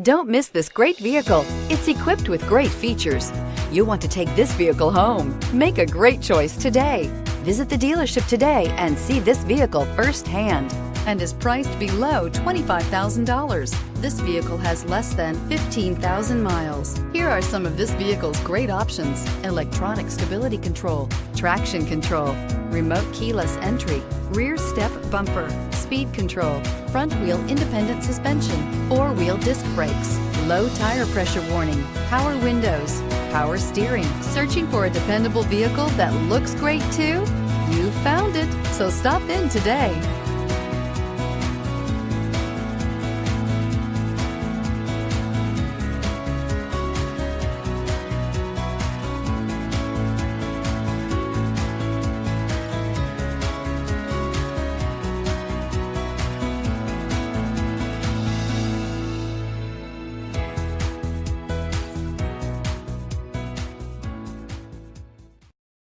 Don't miss this great vehicle. It's equipped with great features. You'll want to take this vehicle home. Make a great choice today. Visit the dealership today and see this vehicle firsthand, and is priced below $25,000. This vehicle has less than 15,000 miles. Here are some of this vehicle's great options: electronic stability control, traction control, remote keyless entry, rear step bumper, speed control, front wheel independent suspension, four-wheel disc brakes, low tire pressure warning, power windows, power steering. Searching for a dependable vehicle that looks great too? You found it, so stop in today.